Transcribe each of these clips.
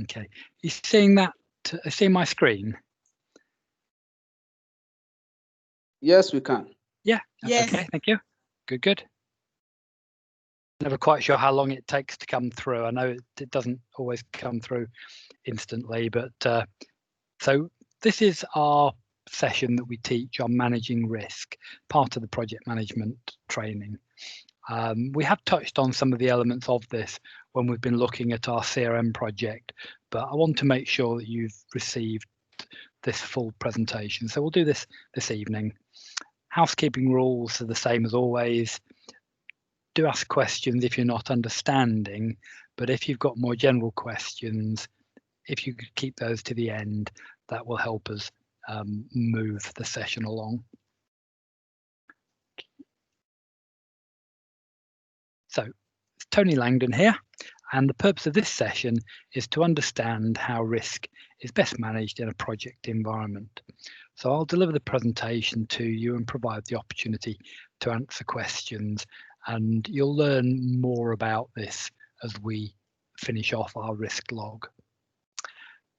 Okay, you seeing that? Seeing my screen? Yes, we can. Yeah. Yes. Okay. Thank you. Good. Never quite sure how long it takes to come through. I know it doesn't always come through instantly, but so this is our session that we teach on managing risk, part of the project management training. We have touched on some of the elements of this when we've been looking at our CRM project, but I want to make sure that you've received this full presentation. So we'll do this evening. Housekeeping rules are the same as always. Do ask questions if you're not understanding, but if you've got more general questions, if you could keep those to the end, that will help us move the session along. So it's Tony Langdon here, and the purpose of this session is to understand how risk is best managed in a project environment. So I'll deliver the presentation to you and provide the opportunity to answer questions, and you'll learn more about this as we finish off our risk log.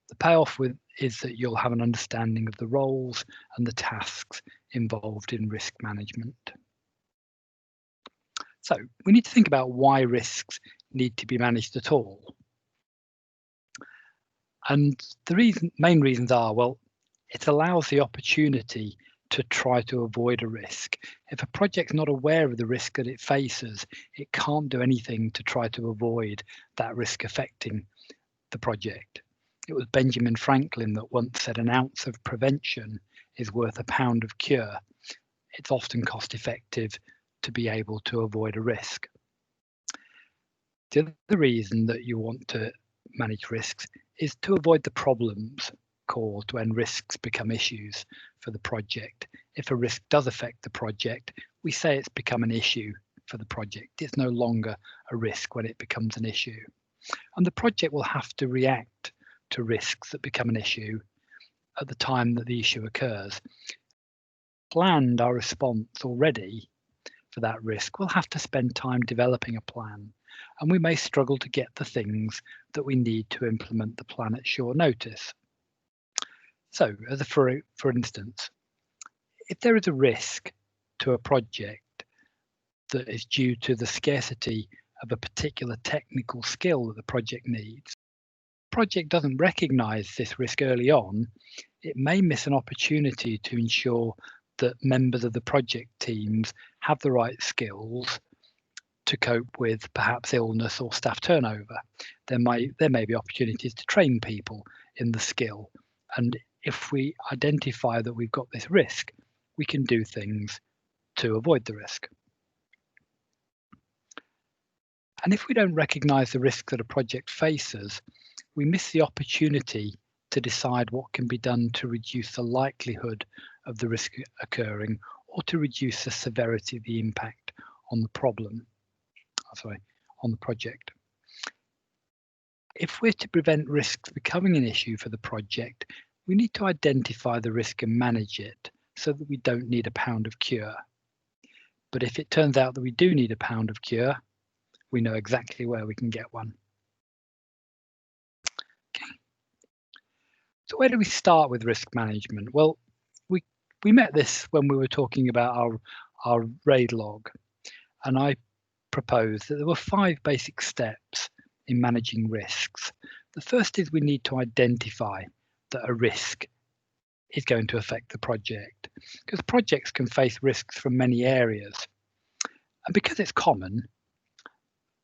The payoff is that you'll have an understanding of the roles and the tasks involved in risk management. So we need to think about why risks need to be managed at all. And the main reasons are, well, it allows the opportunity to try to avoid a risk. If a project's not aware of the risk that it faces, it can't do anything to try to avoid that risk affecting the project. It was Benjamin Franklin that once said an ounce of prevention is worth a pound of cure. It's often cost effective to be able to avoid a risk. The other reason that you want to manage risks is to avoid the problems caused when risks become issues for the project. If a risk does affect the project, we say it's become an issue for the project. It's no longer a risk when it becomes an issue. And the project will have to react to risks that become an issue at the time that the issue occurs. Planned our response already for that risk, we'll have to spend time developing a plan, and we may struggle to get the things that we need to implement the plan at short notice. So, for instance, if there is a risk to a project that is due to the scarcity of a particular technical skill that the project needs, the project doesn't recognise this risk early on, it may miss an opportunity to ensure that members of the project teams have the right skills to cope with perhaps illness or staff turnover. There may be opportunities to train people in the skill, and if we identify that we've got this risk, we can do things to avoid the risk. And if we don't recognise the risk that a project faces, we miss the opportunity to decide what can be done to reduce the likelihood of the risk occurring or to reduce the severity of the impact on the on the project. If we're to prevent risks becoming an issue for the project, we need to identify the risk and manage it so that we don't need a pound of cure. But if it turns out that we do need a pound of cure, we know exactly where we can get one. Okay. So where do we start with risk management? Well, we met this when we were talking about our RAID log, and I proposed that there were 5 basic steps in managing risks. The first is we need to identify that a risk is going to affect the project, because projects can face risks from many areas. And because it's common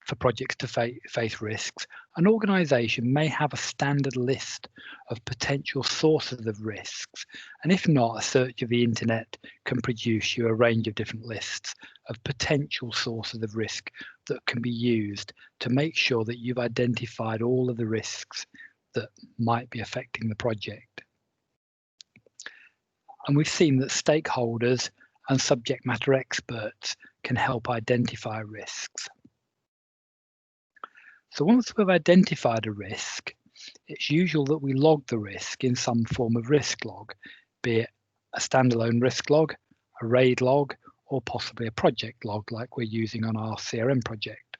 for projects to face risks, an organisation may have a standard list of potential sources of risks. And if not, a search of the internet can produce you a range of different lists of potential sources of risk that can be used to make sure that you've identified all of the risks that might be affecting the project. And we've seen that stakeholders and subject matter experts can help identify risks. So once we've identified a risk, it's usual that we log the risk in some form of risk log, be it a standalone risk log, a RAID log, or possibly a project log like we're using on our CRM project.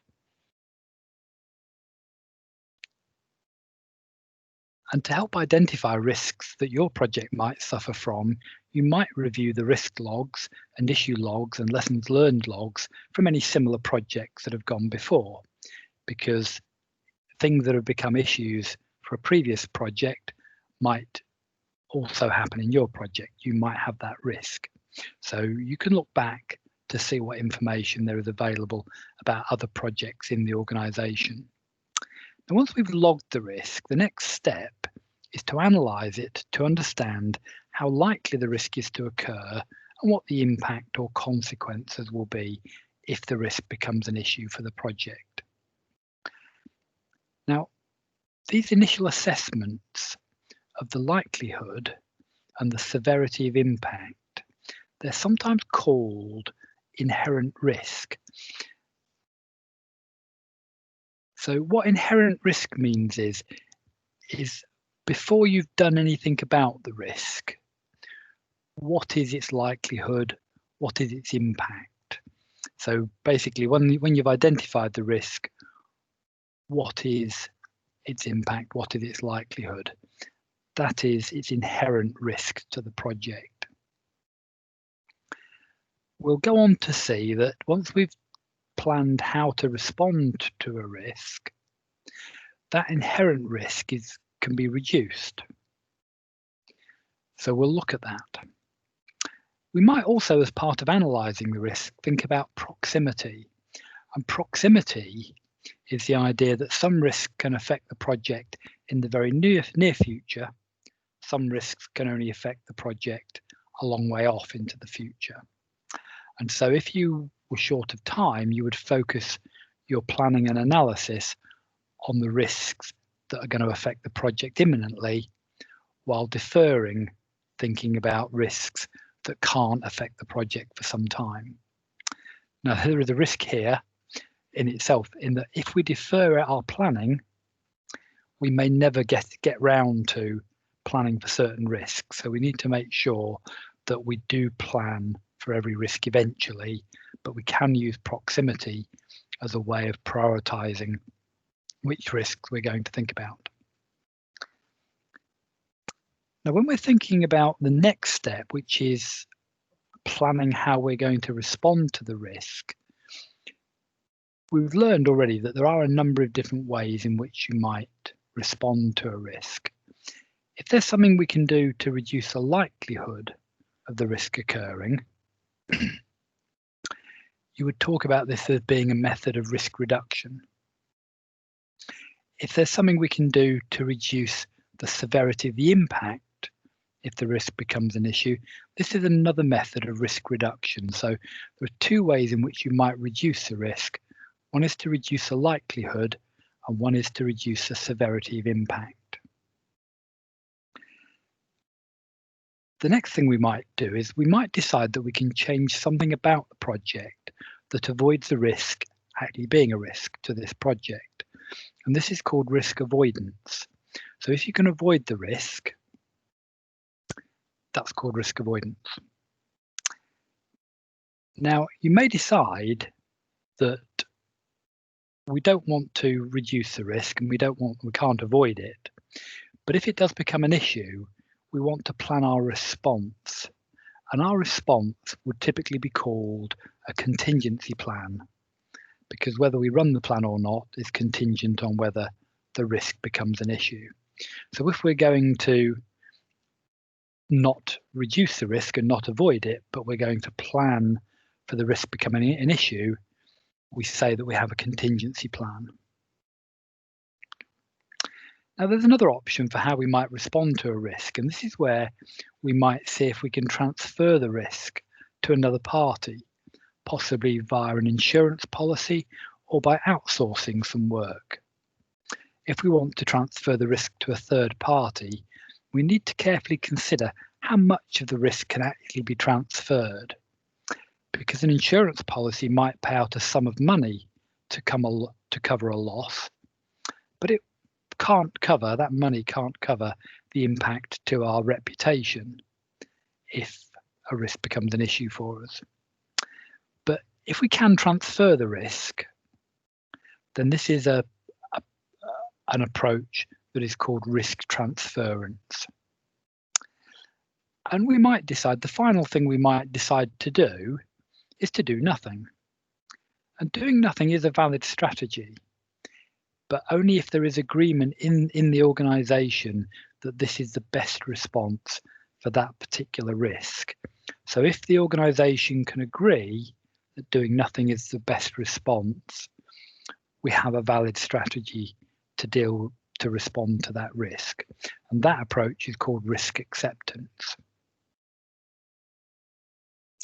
And to help identify risks that your project might suffer from, you might review the risk logs and issue logs and lessons learned logs from any similar projects that have gone before, because things that have become issues for a previous project might also happen in your project. You might have that risk. So you can look back to see what information there is available about other projects in the organisation. And once we've logged the risk, the next step is to analyse it to understand how likely the risk is to occur and what the impact or consequences will be if the risk becomes an issue for the project. Now, these initial assessments of the likelihood and the severity of impact, they're sometimes called inherent risk. So what inherent risk means is before you've done anything about the risk, what is its likelihood? What is its impact? So basically, when you've identified the risk, what is its impact? What is its likelihood? That is its inherent risk to the project. We'll go on to see that once we've planned how to respond to a risk, that inherent risk can be reduced. So we'll look at that. We might also, as part of analysing the risk, think about proximity. And proximity is the idea that some risk can affect the project in the very near future. Some risks can only affect the project a long way off into the future. And so if you were short of time, you would focus your planning and analysis on the risks that are going to affect the project imminently, while deferring thinking about risks that can't affect the project for some time. Now, there is a risk here in itself, in that if we defer our planning, we may never get round to planning for certain risks. So we need to make sure that we do plan for every risk eventually, but we can use proximity as a way of prioritising which risks we're going to think about. Now, when we're thinking about the next step, which is planning how we're going to respond to the risk, we've learned already that there are a number of different ways in which you might respond to a risk. If there's something we can do to reduce the likelihood of the risk occurring, you would talk about this as being a method of risk reduction. If there's something we can do to reduce the severity of the impact if the risk becomes an issue, this is another method of risk reduction. So there are two ways in which you might reduce the risk. One is to reduce the likelihood, and one is to reduce the severity of impact. The next thing we might do is we might decide that we can change something about the project that avoids the risk actually being a risk to this project. And this is called risk avoidance. So if you can avoid the risk, that's called risk avoidance. Now, you may decide that we don't want to reduce the risk and we can't avoid it. But if it does become an issue, we want to plan our response. And our response would typically be called a contingency plan, because whether we run the plan or not is contingent on whether the risk becomes an issue. So if we're going to not reduce the risk and not avoid it, but we're going to plan for the risk becoming an issue, we say that we have a contingency plan. Now, there's another option for how we might respond to a risk, and this is where we might see if we can transfer the risk to another party, possibly via an insurance policy or by outsourcing some work. If we want to transfer the risk to a third party, we need to carefully consider how much of the risk can actually be transferred, because an insurance policy might pay out a sum of money to cover a loss, but that money can't cover the impact to our reputation if a risk becomes an issue for us. But if we can transfer the risk, then this is an approach that is called risk transference. And we might decide, the final thing we might decide to do is to do nothing. And doing nothing is a valid strategy, but only if there is agreement in the organisation that this is the best response for that particular risk. So if the organisation can agree that doing nothing is the best response, we have a valid strategy to respond to that risk. And that approach is called risk acceptance.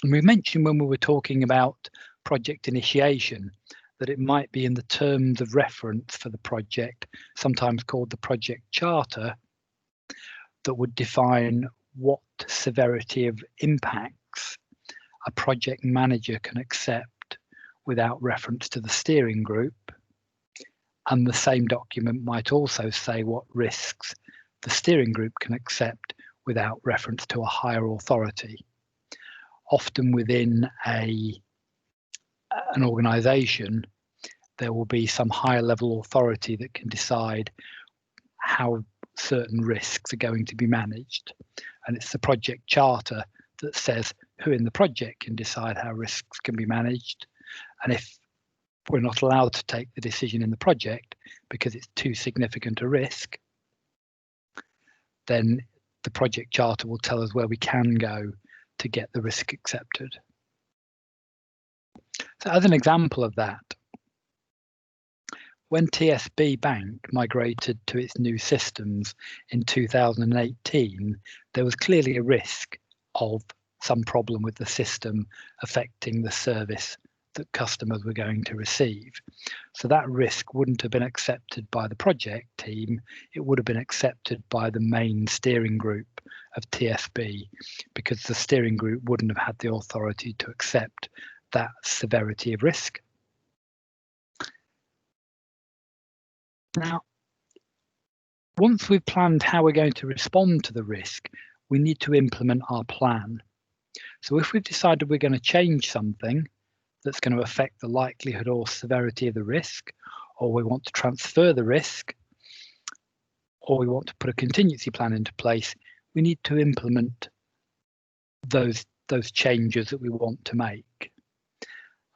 And we mentioned when we were talking about project initiation that it might be in the terms of reference for the project, sometimes called the project charter, that would define what severity of impacts a project manager can accept without reference to the steering group. And the same document might also say what risks the steering group can accept without reference to a higher authority. Often within an organisation, there will be some higher level authority that can decide how certain risks are going to be managed. And it's the project charter that says who in the project can decide how risks can be managed. And if we're not allowed to take the decision in the project because it's too significant a risk, then the project charter will tell us where we can go to get the risk accepted. So as an example of that, when TSB Bank migrated to its new systems in 2018, there was clearly a risk of some problem with the system affecting the service that customers were going to receive. So that risk wouldn't have been accepted by the project team, it would have been accepted by the main steering group of TSB, because the steering group wouldn't have had the authority to accept that severity of risk. Now, once we've planned how we're going to respond to the risk, we need to implement our plan. So if we've decided we're going to change something that's going to affect the likelihood or severity of the risk, or we want to transfer the risk, or we want to put a contingency plan into place, we need to implement those changes that we want to make.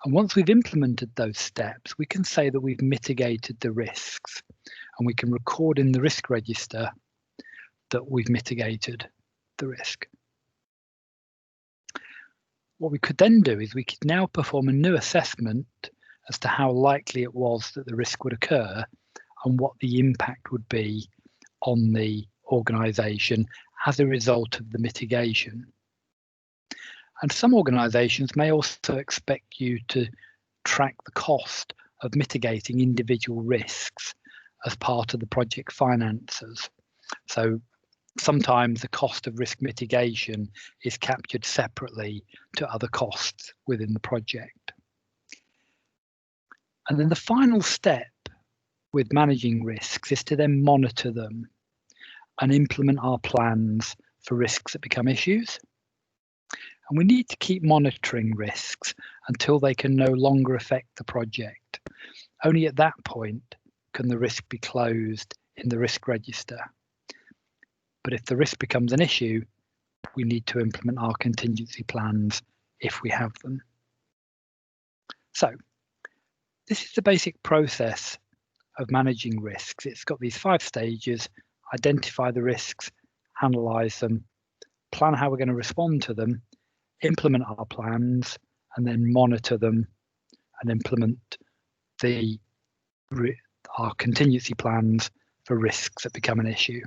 And once we've implemented those steps, we can say that we've mitigated the risks, and we can record in the risk register that we've mitigated the risk. What we could then do is we could now perform a new assessment as to how likely it was that the risk would occur and what the impact would be on the organisation as a result of the mitigation. And some organisations may also expect you to track the cost of mitigating individual risks as part of the project finances. So sometimes the cost of risk mitigation is captured separately to other costs within the project. And then the final step with managing risks is to then monitor them and implement our plans for risks that become issues. And we need to keep monitoring risks until they can no longer affect the project. Only at that point can the risk be closed in the risk register. But if the risk becomes an issue, we need to implement our contingency plans if we have them. So this is the basic process of managing risks. It's got these 5 stages: identify the risks, analyze them, plan how we're going to respond to them, implement our plans, and then monitor them and implement our contingency plans for risks that become an issue.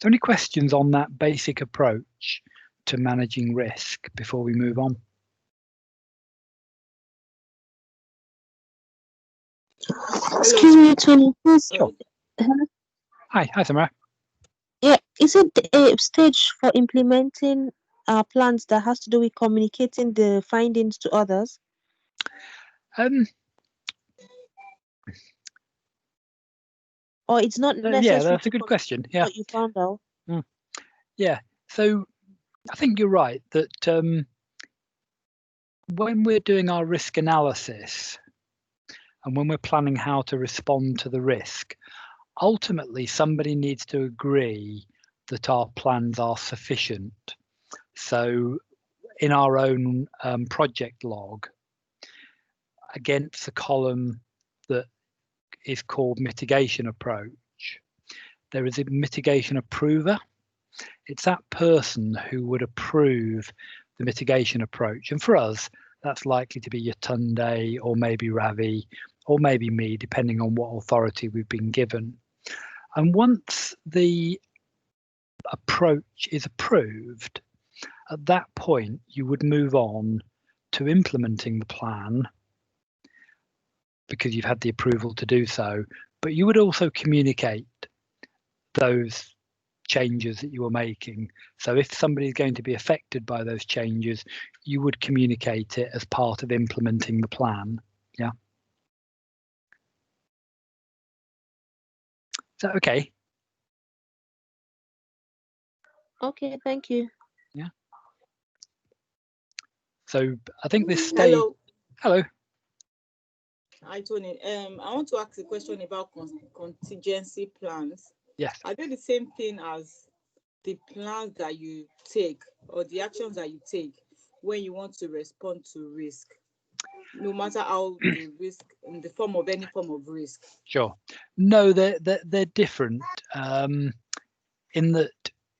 So any questions on that basic approach to managing risk before we move on? Excuse me, Tony. Sure. Hi, Samara. Yeah, is it a stage for implementing plans that has to do with communicating the findings to others? Or it's not necessary? Yeah, that's a good question. Yeah. What you found out? Yeah, so I think you're right that when we're doing our risk analysis and when we're planning how to respond to the risk, ultimately somebody needs to agree that our plans are sufficient. So in our own project log, against the column that is called mitigation approach, there is a mitigation approver. It's that person who would approve the mitigation approach. And for us, that's likely to be Yetunde or maybe Ravi or maybe me, depending on what authority we've been given. And once the approach is approved, at that point, you would move on to implementing the plan because you've had the approval to do so, but you would also communicate those changes that you were making. So if somebody is going to be affected by those changes, you would communicate it as part of implementing the plan. Yeah. Is that okay? Okay, thank you. Yeah. So I think this stage. Hello. Hi, Tony. I want to ask a question about contingency plans. Yes. Are they the same thing as the plans that you take or the actions that you take when you want to respond to risk, no matter how the risk, in the form of any form of risk? Sure. No, they're different in that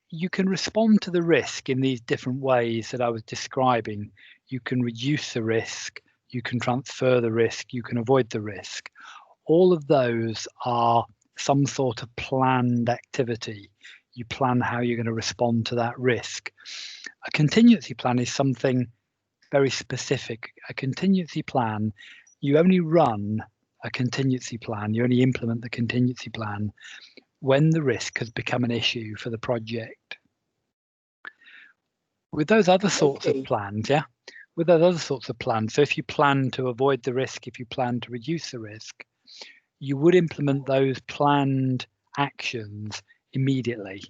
you can respond to the risk in these different ways that I was describing. You can reduce the risk, you can transfer the risk, you can avoid the risk. All of those are some sort of planned activity. You plan how you're going to respond to that risk. A contingency plan is something very specific. A contingency plan, you only run a contingency plan, you only implement the contingency plan when the risk has become an issue for the project. With those other sorts of plans, with those other sorts of plans, so if you plan to avoid the risk, if you plan to reduce the risk, you would implement those planned actions immediately.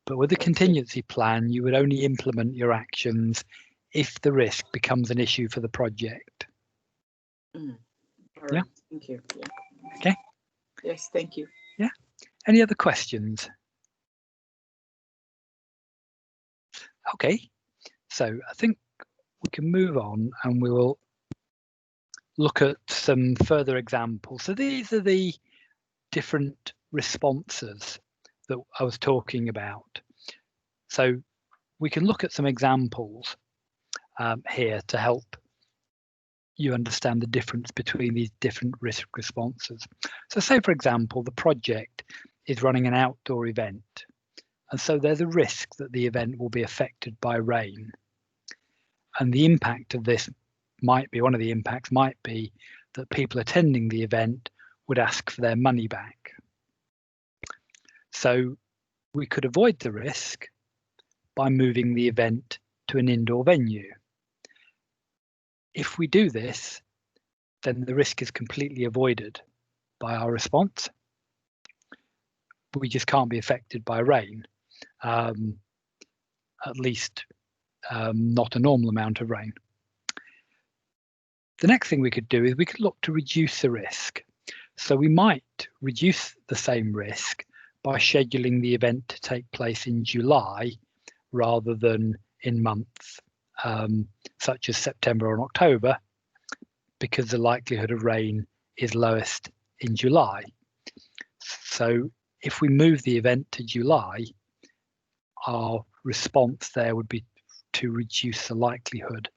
But with a contingency plan, you would only implement your actions if the risk becomes an issue for the project. All right. Yeah. Thank you. Yeah. Okay. Yes, thank you. Yeah. Any other questions? Okay. So I think we can move on and we will look at some further examples. So these are the different responses that I was talking about. So we can look at some examples here to help you understand the difference between these different risk responses. So say, for example, the project is running an outdoor event. And so there's a risk that the event will be affected by rain. And the impact of this might be, one of the impacts might be that people attending the event would ask for their money back. So we could avoid the risk by moving the event to an indoor venue. If we do this, then the risk is completely avoided by our response. We just can't be affected by rain, at least not a normal amount of rain. The next thing we could do is we could look to reduce the risk. So we might reduce the same risk by scheduling the event to take place in July rather than in months such as September and October, because the likelihood of rain is lowest in July. So if we move the event to July, our response there would be to reduce the likelihood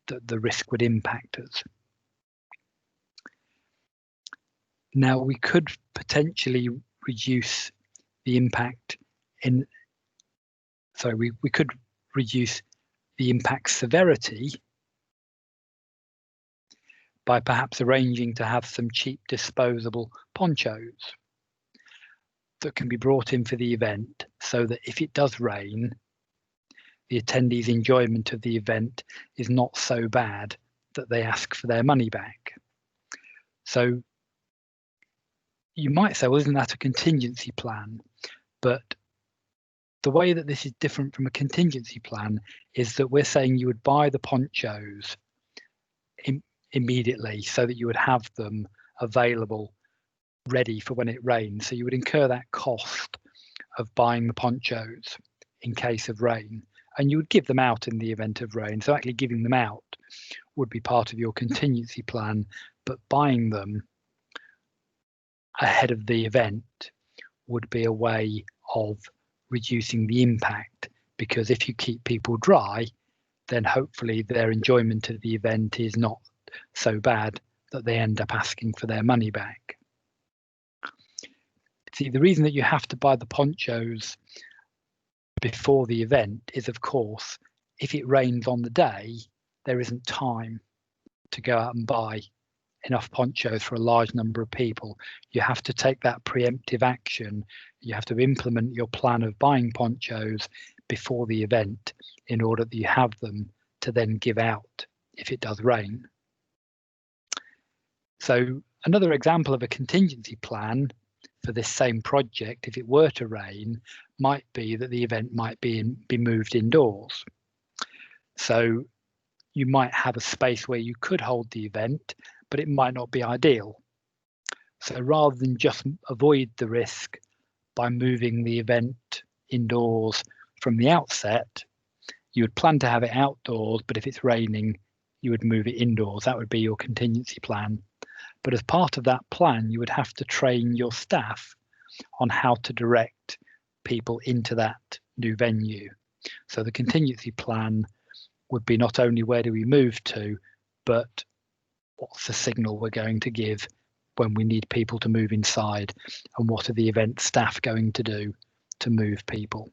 that the risk would impact us. Now we could potentially reduce the impact in, sorry, we could reduce the impact severity by perhaps arranging to have some cheap disposable ponchos that can be brought in for the event, so that if it does rain, the attendees' enjoyment of the event is not so bad that they ask for their money back. So you might say, well, isn't that a contingency plan? But the way that this is different from a contingency plan is that we're saying you would buy the ponchos immediately so that you would have them available ready for when it rains. So you would incur that cost of buying the ponchos in case of rain, and you would give them out in the event of rain. So actually giving them out would be part of your contingency plan, but buying them ahead of the event would be a way of reducing the impact, because if you keep people dry, then hopefully their enjoyment of the event is not so bad that they end up asking for their money back. See, the reason that you have to buy the ponchos before the event is, of course, if it rains on the day, there isn't time to go out and buy enough ponchos for a large number of people. You have to take that preemptive action. You have to implement your plan of buying ponchos before the event in order that you have them to then give out if it does rain. So another example of a contingency plan for this same project, if it were to rain, might be that the event might be moved indoors. So you might have a space where you could hold the event, but it might not be ideal. So rather than just avoid the risk by moving the event indoors from the outset, you would plan to have it outdoors, but if it's raining, you would move it indoors. That would be your contingency plan. But as part of that plan, you would have to train your staff on how to direct people into that new venue. So the contingency plan would be not only where do we move to, but what's the signal we're going to give when we need people to move inside, and what are the event staff going to do to move people.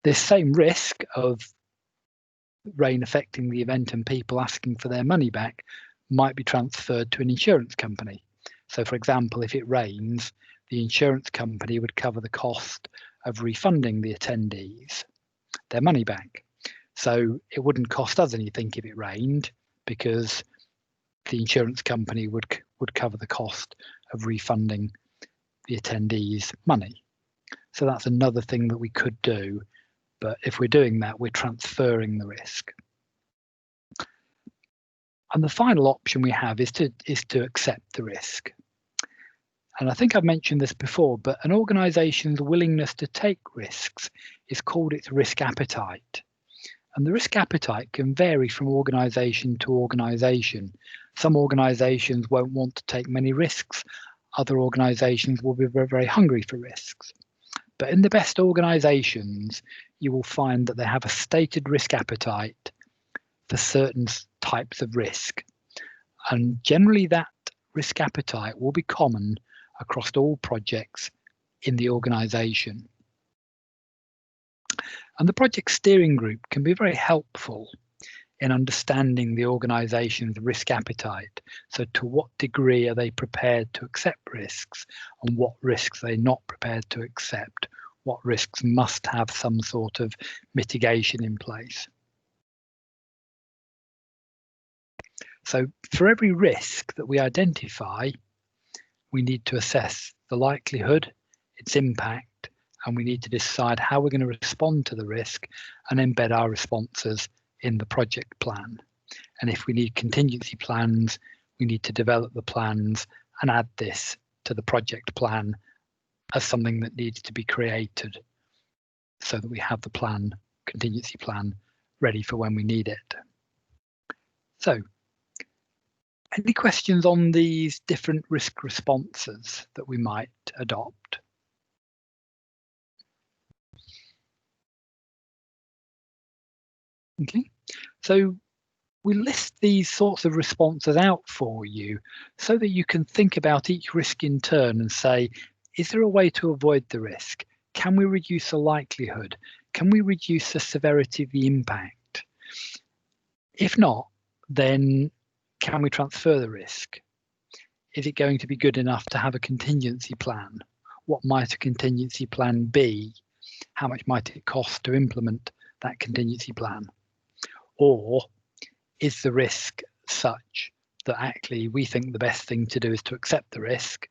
This same risk of rain affecting the event and people asking for their money back might be transferred to an insurance company. So for example, if it rains, the insurance company would cover the cost of refunding the attendees their money back. So it wouldn't cost us anything if it rained, because the insurance company would cover the cost of refunding the attendees money. So that's another thing that we could do. But if we're doing that, we're transferring the risk. And the final option we have is to accept the risk. And I think I've mentioned this before, but an organisation's willingness to take risks is called its risk appetite. And the risk appetite can vary from organisation to organisation. Some organisations won't want to take many risks. Other organisations will be very, very hungry for risks. But in the best organisations, you will find that they have a stated risk appetite for certain types of risk. And generally that risk appetite will be common across all projects in the organisation. And the project steering group can be very helpful in understanding the organisation's risk appetite. So to what degree are they prepared to accept risks, and what risks are they not prepared to accept? What risks must have some sort of mitigation in place? So for every risk that we identify, we need to assess the likelihood, its impact, and we need to decide how we're going to respond to the risk and embed our responses in the project plan. And if we need contingency plans, we need to develop the plans and add this to the project plan as something that needs to be created so that we have the contingency plan ready for when we need it. So, any questions on these different risk responses that we might adopt? Okay, so we list these sorts of responses out for you so that you can think about each risk in turn and say, is there a way to avoid the risk? Can we reduce the likelihood? Can we reduce the severity of the impact? If not, then can we transfer the risk? Is it going to be good enough to have a contingency plan? What might a contingency plan be? How much might it cost to implement that contingency plan? Or is the risk such that actually we think the best thing to do is to accept the risk,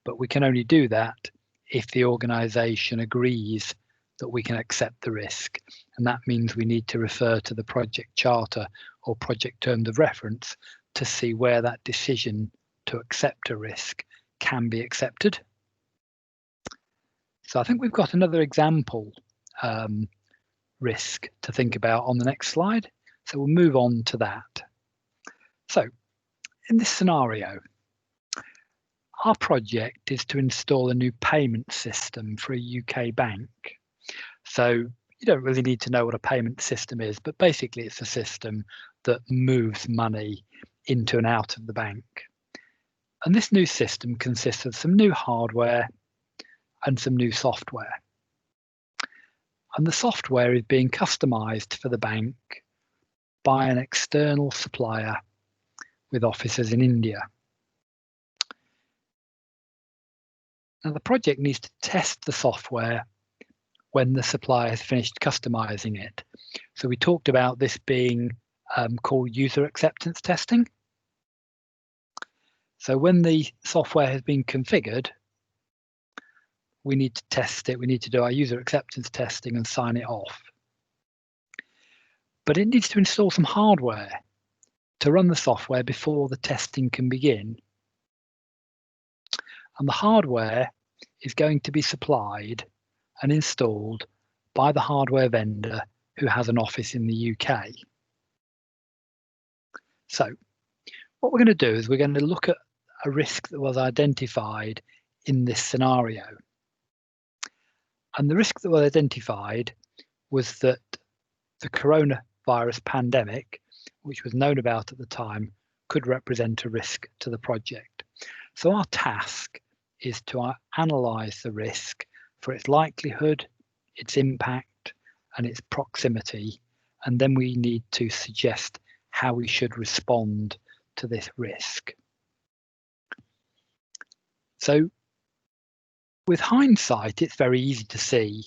but we can only do that if the organisation agrees that we can accept the risk. And that means we need to refer to the project charter or project terms of reference to see where that decision to accept a risk can be accepted. So I think we've got another example risk to think about on the next slide. So we'll move on to that. So in this scenario, our project is to install a new payment system for a UK bank. So you don't really need to know what a payment system is, but basically it's a system that moves money into and out of the bank. And this new system consists of some new hardware and some new software. And the software is being customized for the bank by an external supplier with offices in India. Now the project needs to test the software when the supplier has finished customizing it. So we talked about this being called user acceptance testing. So when the software has been configured, we need to test it. We need to do our user acceptance testing and sign it off. But it needs to install some hardware to run the software before the testing can begin. And the hardware is going to be supplied and installed by the hardware vendor who has an office in the UK. So what we're going to do is we're going to look at a risk that was identified in this scenario. And the risk that was identified was that the coronavirus pandemic, which was known about at the time, could represent a risk to the project. So our task is to analyse the risk for its likelihood, its impact, and its proximity, and then we need to suggest how we should respond to this risk. So with hindsight, it's very easy to see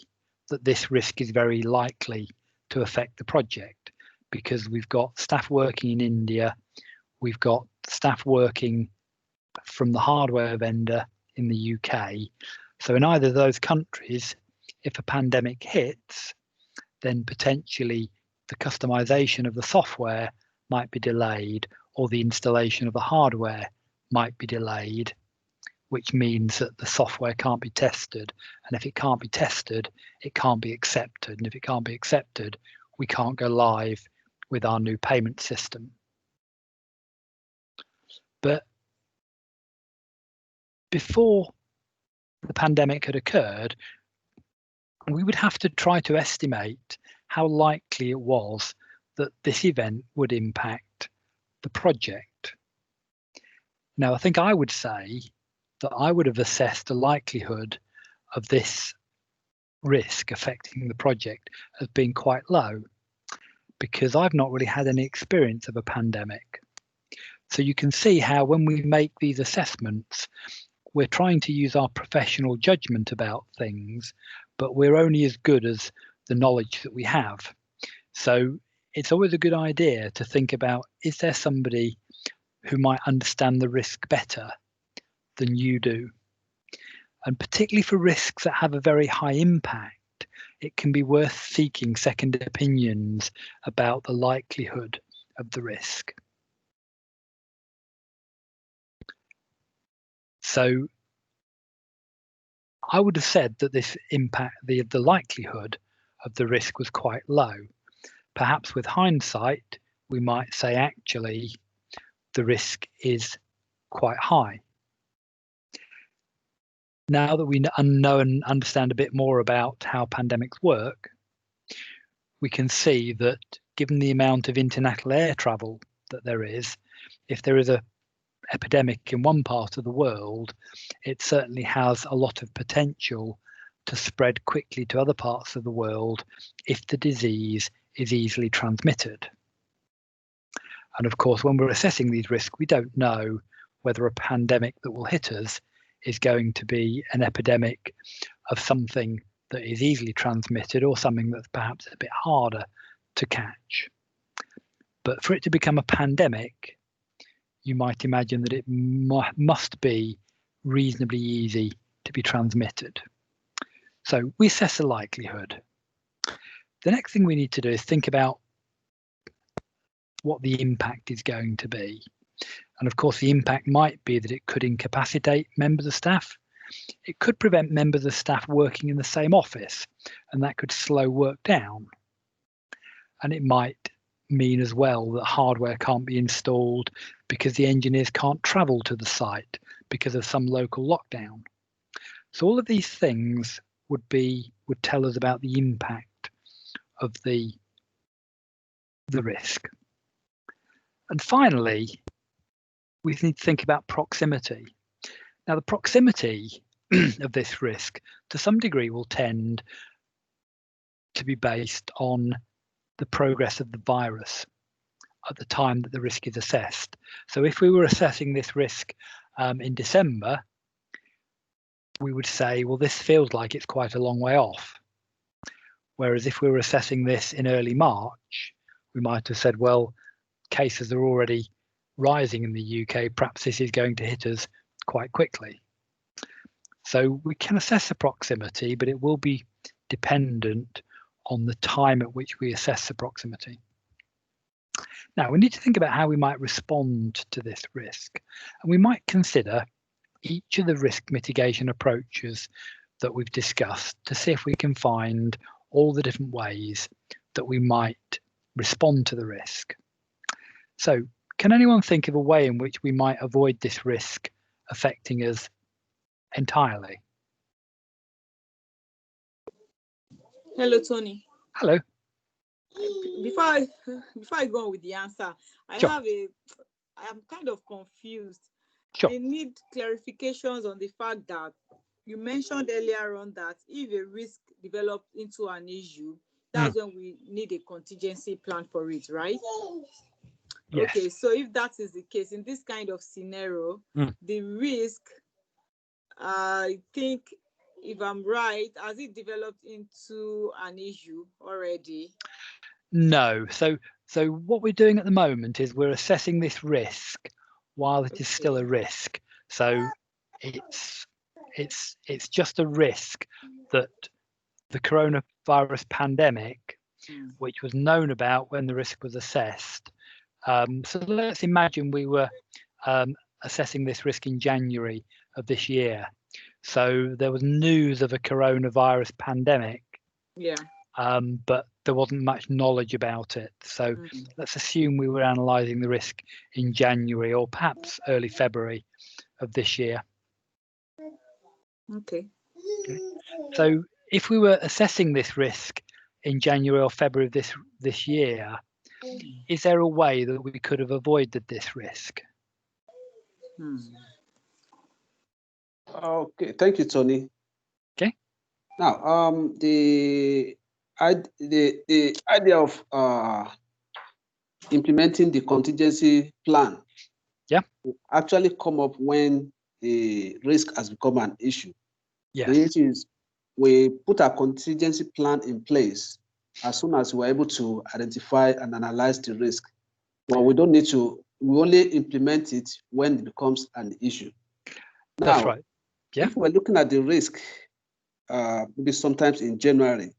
that this risk is very likely to affect the project because we've got staff working in India, we've got staff working from the hardware vendor in the UK. So in either of those countries, if a pandemic hits, then potentially the customization of the software might be delayed or the installation of the hardware might be delayed, which means that the software can't be tested. And if it can't be tested, it can't be accepted. And if it can't be accepted, we can't go live with our new payment system. But before the pandemic had occurred, we would have to try to estimate how likely it was that this event would impact the project. Now, I think I would say that I would have assessed the likelihood of this risk affecting the project as being quite low because I've not really had any experience of a pandemic. So you can see how when we make these assessments, we're trying to use our professional judgment about things, but we're only as good as the knowledge that we have. So it's always a good idea to think about, is there somebody who might understand the risk better than you do? And particularly for risks that have a very high impact, it can be worth seeking second opinions about the likelihood of the risk. So I would have said that this impact, the likelihood of the risk was quite low. Perhaps with hindsight, we might say actually the risk is quite high. Now that we know and understand a bit more about how pandemics work, we can see that given the amount of international air travel that there is, if there is an epidemic in one part of the world, it certainly has a lot of potential to spread quickly to other parts of the world if the disease is easily transmitted. And of course, when we're assessing these risks, we don't know whether a pandemic that will hit us is going to be an epidemic of something that is easily transmitted or something that's perhaps a bit harder to catch. But for it to become a pandemic, you might imagine that it must be reasonably easy to be transmitted. So we assess the likelihood. The next thing we need to do is think about what the impact is going to be. And of course, the impact might be that it could incapacitate members of staff. It could prevent members of staff working in the same office, and that could slow work down. And it might mean as well that hardware can't be installed because the engineers can't travel to the site because of some local lockdown. So all of these things would tell us about the impact of the risk. And finally, we need to think about proximity. Now, the proximity of this risk to some degree will tend to be based on the progress of the virus at the time that the risk is assessed. So if we were assessing this risk in December, we would say, well, this feels like it's quite a long way off. Whereas if we were assessing this in early March, we might have said, well, cases are already rising in the UK, perhaps this is going to hit us quite quickly. So we can assess the proximity, but it will be dependent on the time at which we assess the proximity. Now, we need to think about how we might respond to this risk, and we might consider each of the risk mitigation approaches that we've discussed to see if we can find all the different ways that we might respond to the risk. So, can anyone think of a way in which we might avoid this risk affecting us entirely? Hello, Tony. Hello. Before I go on with the answer, I am kind of confused. Sure. I need clarifications on the fact that you mentioned earlier on that if a risk develops into an issue, that's when we need a contingency plan for it, right? Yes. Okay, so if that is the case, in this kind of scenario, the risk, I think, if I'm right, has it developed into an issue already? No. So what we're doing at the moment is we're assessing this risk while it is still a risk. So it's just a risk that the coronavirus pandemic, which was known about when the risk was assessed. So let's imagine we were assessing this risk in January of this year. So there was news of a coronavirus pandemic, but there wasn't much knowledge about it. So let's assume we were analysing the risk in January or perhaps early February of this year. Okay. So if we were assessing this risk in January or February of this year, is there a way that we could have avoided this risk? Okay, thank you, Tony. Okay. Now, the idea of implementing the contingency plan will actually come up when the risk has become an issue. Yes. The issue is we put a contingency plan in place as soon as we're able to identify and analyze the risk. Well, we don't need to, we only implement it when it becomes an issue. Now, that's right. Yeah. If we're looking at the risk, maybe sometimes in January,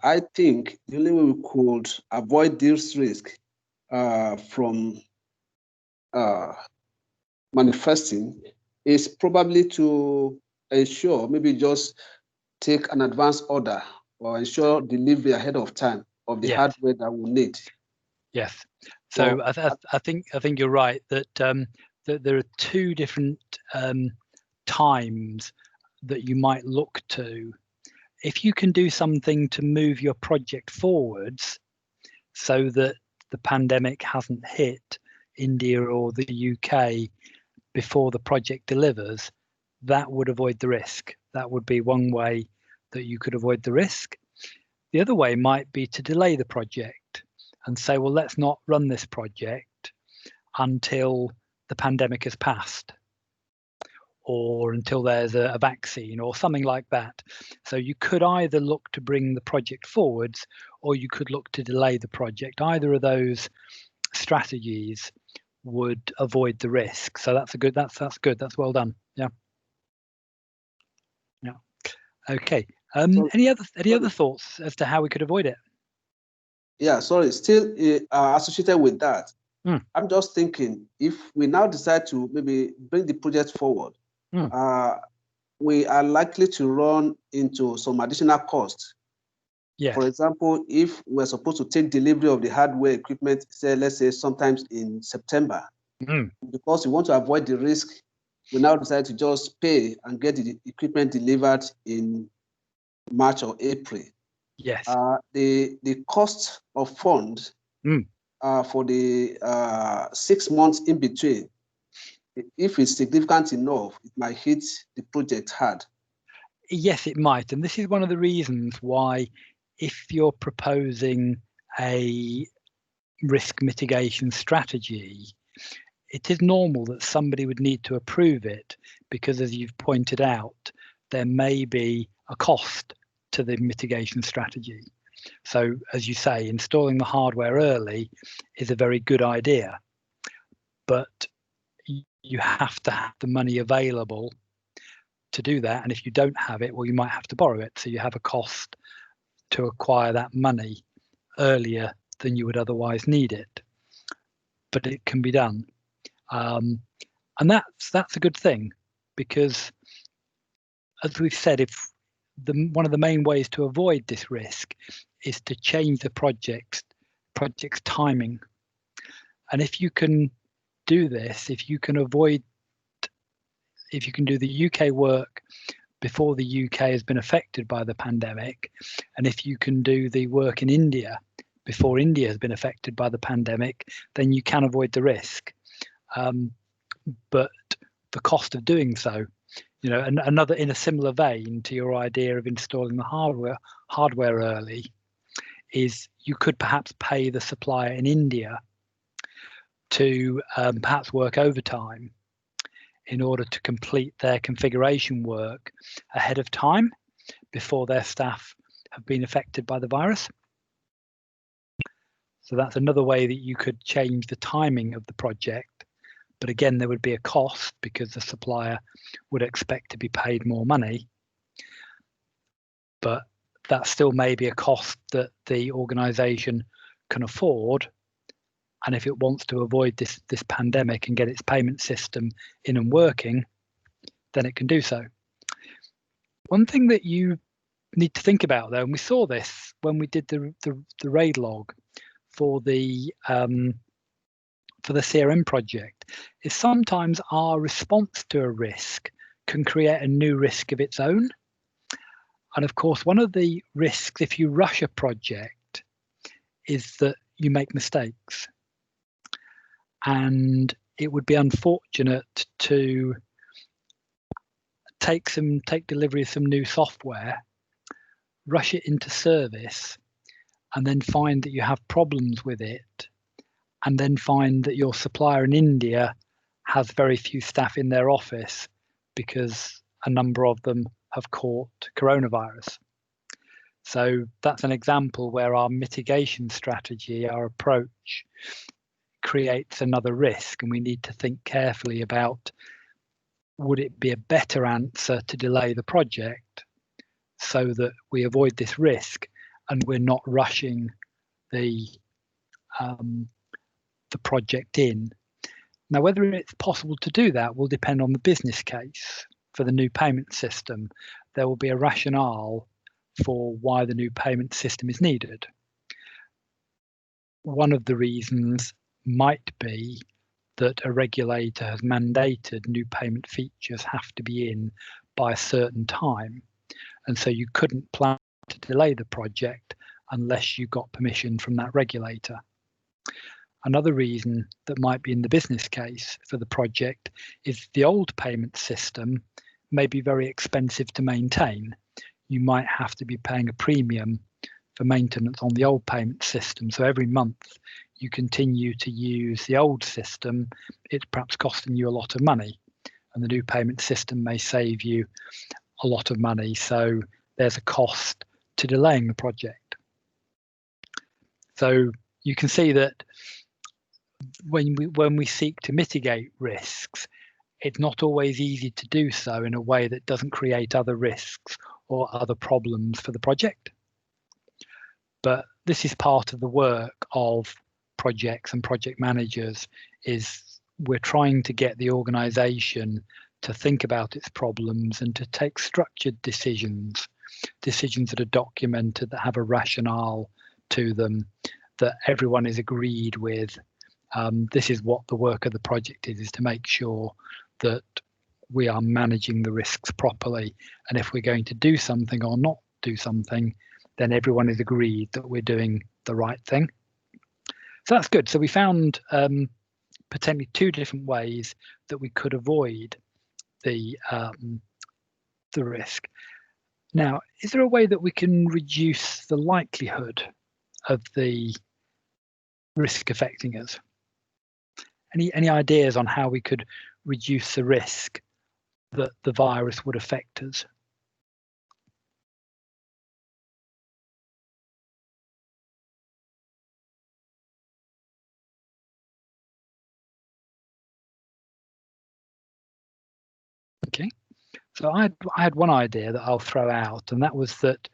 I think the only way we could avoid this risk from manifesting is probably to ensure, maybe just take an advance order or ensure delivery ahead of time of the hardware that we need. Yes. So well, I think you're right that that there are two different times that you might look to. If you can do something to move your project forwards so that the pandemic hasn't hit India or the UK before the project delivers, that would avoid the risk. That would be one way that you could avoid the risk. The other way might be to delay the project and say, well, let's not run this project until the pandemic has passed, or until there's a vaccine or something like that. So you could either look to bring the project forwards or you could look to delay the project. Either of those strategies would avoid the risk. So that's good. That's well done. Yeah. Okay. Any other thoughts as to how we could avoid it? Yeah, sorry, still associated with that. I'm just thinking, if we now decide to maybe bring the project forward, we are likely to run into some additional costs. Yes. For example, if we're supposed to take delivery of the hardware equipment, say, let's say sometimes in September, because we want to avoid the risk, we now decide to just pay and get the equipment delivered in March or April. Yes. The cost of funds for the 6 months in between, if it's significant enough, it might hit the project hard. Yes, it might. And this is one of the reasons why, if you're proposing a risk mitigation strategy, it is normal that somebody would need to approve it, because as you've pointed out, there may be a cost to the mitigation strategy. So as you say, installing the hardware early is a very good idea, but you have to have the money available to do that. And if you don't have it, well, you might have to borrow it. So you have a cost to acquire that money earlier than you would otherwise need it. But it can be done. And that's a good thing, because as we've said, if one of the main ways to avoid this risk is to change the project's timing. And if you can do this, if you can do the UK work before the UK has been affected by the pandemic, and if you can do the work in India before India has been affected by the pandemic, then you can avoid the risk. But the cost of doing so, and another, in a similar vein to your idea of installing the hardware early, is you could perhaps pay the supplier in India to perhaps work overtime in order to complete their configuration work ahead of time before their staff have been affected by the virus. So that's another way that you could change the timing of the project. But again, there would be a cost, because the supplier would expect to be paid more money. But that still may be a cost that the organisation can afford. And if it wants to avoid this pandemic and get its payment system in and working, then it can do so. One thing that you need to think about, though, and we saw this when we did the RAID log for the CRM project, is sometimes our response to a risk can create a new risk of its own. And of course, one of the risks, if you rush a project, is that you make mistakes. And it would be unfortunate to take delivery of some new software, rush it into service, and then find that you have problems with it, and then find that your supplier in India has very few staff in their office because a number of them have caught coronavirus. So that's an example where our mitigation strategy, our approach, creates another risk, and we need to think carefully about, would it be a better answer to delay the project so that we avoid this risk and we're not rushing the project in. Now, whether it's possible to do that will depend on the business case for the new payment system. There will be a rationale for why the new payment system is needed. One of the reasons might be that a regulator has mandated new payment features have to be in by a certain time, and so you couldn't plan to delay the project unless you got permission from that regulator. Another reason that might be in the business case for the project is the old payment system may be very expensive to maintain. You might have to be paying a premium for maintenance on the old payment system. So every month you continue to use the old system, it's perhaps costing you a lot of money, and the new payment system may save you a lot of money. So there's a cost to delaying the project. So you can see that when we seek to mitigate risks, it's not always easy to do so in a way that doesn't create other risks or other problems for the project. But this is part of the work of projects and project managers is we're trying to get the organisation to think about its problems and to take structured decisions that are documented, that have a rationale to them, that everyone is agreed with. This is what the work of the project is to make sure that we are managing the risks properly. And if we're going to do something or not do something, then everyone is agreed that we're doing the right thing. So that's good. So we found potentially 2 different ways that we could avoid the risk. Now, is there a way that we can reduce the likelihood of the risk affecting us? Any ideas on how we could reduce the risk that the virus would affect us? Okay, so I had one idea that I'll throw out, and that was that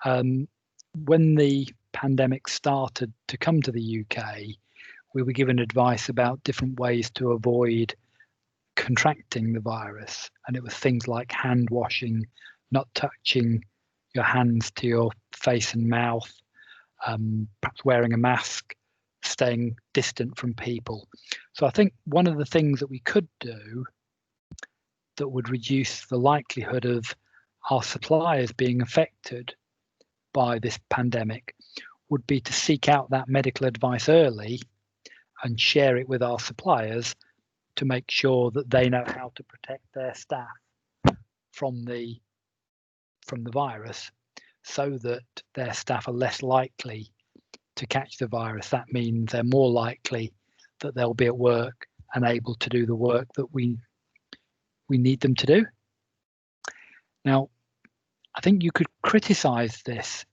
when the pandemic started to come to the UK, we were given advice about different ways to avoid contracting the virus, and it was things like hand washing, not touching your hands to your face and mouth, perhaps wearing a mask, staying distant from people. So I think one of the things that we could do that would reduce the likelihood of our suppliers being affected by this pandemic would be to seek out that medical advice early and share it with our suppliers to make sure that they know how to protect their staff from the virus, so that their staff are less likely to catch the virus. That means they're more likely that they'll be at work and able to do the work that we need them to do. Now, I think you could criticize this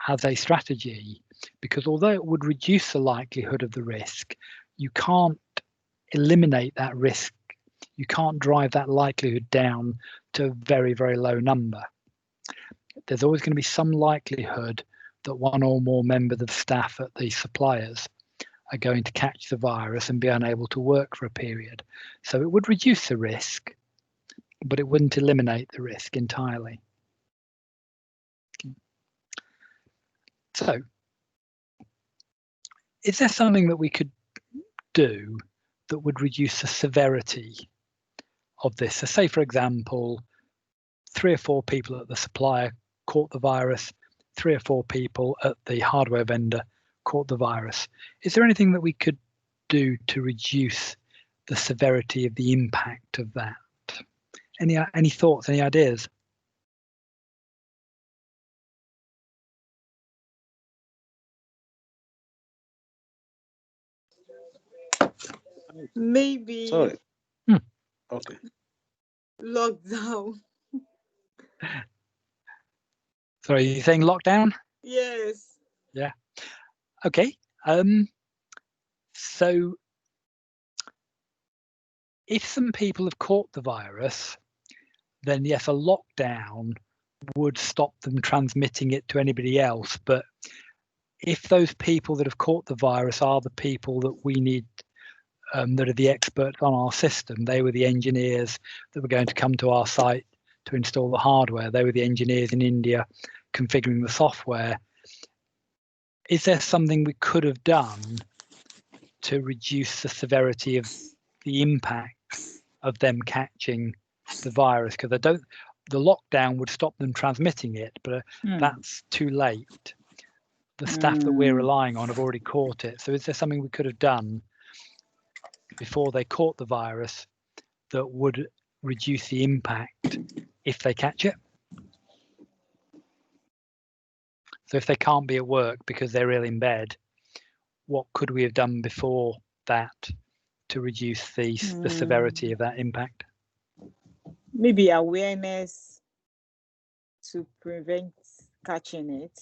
as a strategy, because although it would reduce the likelihood of the risk, you can't eliminate that risk. You can't drive that likelihood down to a very, very low number. There's always going to be some likelihood that one or more members of staff at the suppliers are going to catch the virus and be unable to work for a period. So it would reduce the risk, but it wouldn't eliminate the risk entirely. So, is there something that we could do that would reduce the severity of this? So say, for example, 3 or 4 people at the supplier caught the virus, 3 or 4 people at the hardware vendor caught the virus. Is there anything that we could do to reduce the severity of the impact of that? Any thoughts, any ideas? Maybe Sorry. Okay. lockdown. Sorry, you're saying lockdown? Yes. Yeah. Okay. So if some people have caught the virus, then yes, a lockdown would stop them transmitting it to anybody else. But if those people that have caught the virus are the people that we need, that are the experts on our system, they were the engineers that were going to come to our site to install the hardware, they were the engineers in India configuring the software. Is there something we could have done to reduce the severity of the impact of them catching the virus? Because the lockdown would stop them transmitting it, but that's too late. The staff that we're relying on have already caught it. So is there something we could have done before they caught the virus that would reduce the impact if they catch it? So if they can't be at work because they're ill in bed, what could we have done before that to reduce the severity of that impact? Maybe awareness to prevent catching it.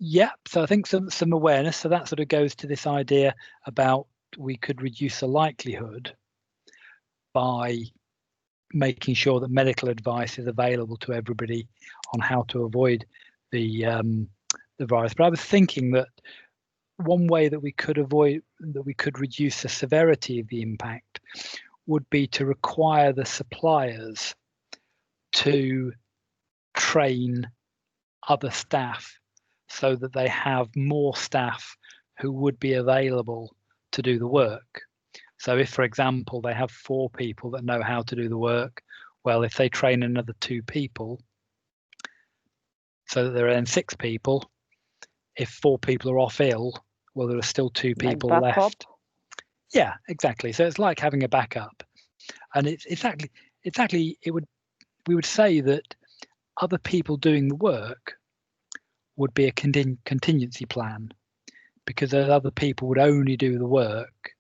Yeah, so I think some awareness. So that sort of goes to this idea about we could reduce the likelihood by making sure that medical advice is available to everybody on how to avoid the virus. But I was thinking that one way that we could reduce the severity of the impact would be to require the suppliers to train other staff so that they have more staff who would be available to do the work. So if, for example, they have 4 people that know how to do the work, well, if they train another 2 people, so that there are then 6 people, if 4 people are off ill, well, there are still 2 people left. Yeah, exactly. So it's like having a backup, and we would say that other people doing the work would be a contingency plan, because those other people would only do the work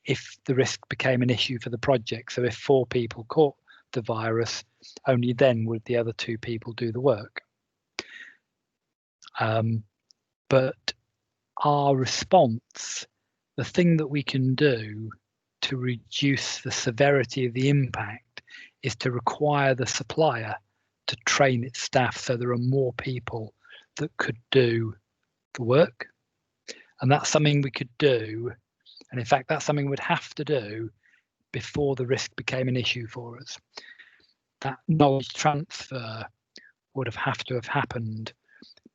if the risk became an issue for the project. So if 4 people caught the virus, only then would the other 2 people do the work. But our response, the thing that we can do to reduce the severity of the impact, is to require the supplier to train its staff so there are more people that could do the work. And that's something we could do. And in fact, that's something we'd have to do before the risk became an issue for us. That knowledge transfer would have to have happened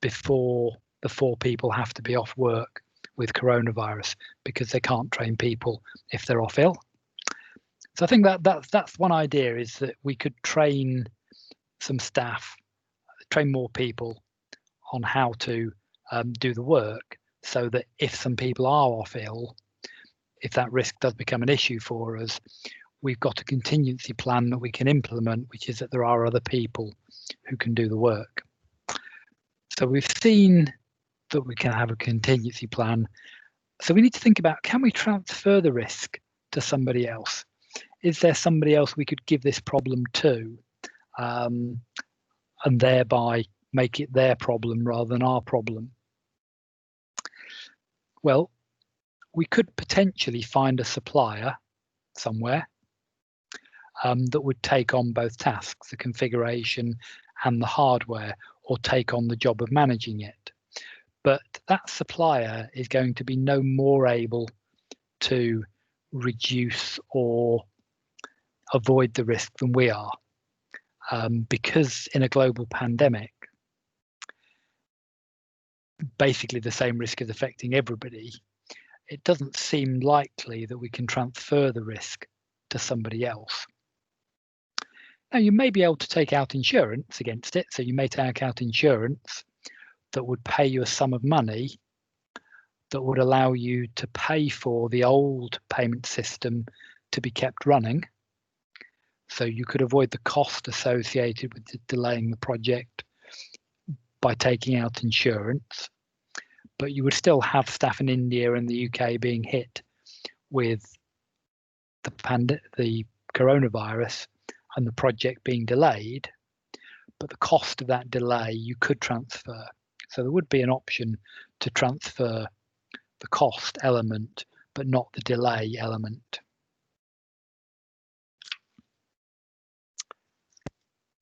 before the 4 people have to be off work with coronavirus, because they can't train people if they're off ill. So I think that's one idea, is that we could train some staff, train more people on how to do the work, so that if some people are off ill, if that risk does become an issue for us, we've got a contingency plan that we can implement, which is that there are other people who can do the work. So we've seen that we can have a contingency plan. So we need to think about, can we transfer the risk to somebody else? Is there somebody else we could give this problem to, and thereby make it their problem rather than our problem? Well, we could potentially find a supplier somewhere that would take on both tasks, the configuration and the hardware, or take on the job of managing it. But that supplier is going to be no more able to reduce or avoid the risk than we are, because in a global pandemic, basically the same risk is affecting everybody. It doesn't seem likely that we can transfer the risk to somebody else. Now, you may be able to take out insurance against it. So you may take out insurance that would pay you a sum of money that would allow you to pay for the old payment system to be kept running. So you could avoid the cost associated with delaying the project by taking out insurance. But you would still have staff in India and the UK being hit with the coronavirus and the project being delayed. But the cost of that delay you could transfer. So there would be an option to transfer the cost element, but not the delay element.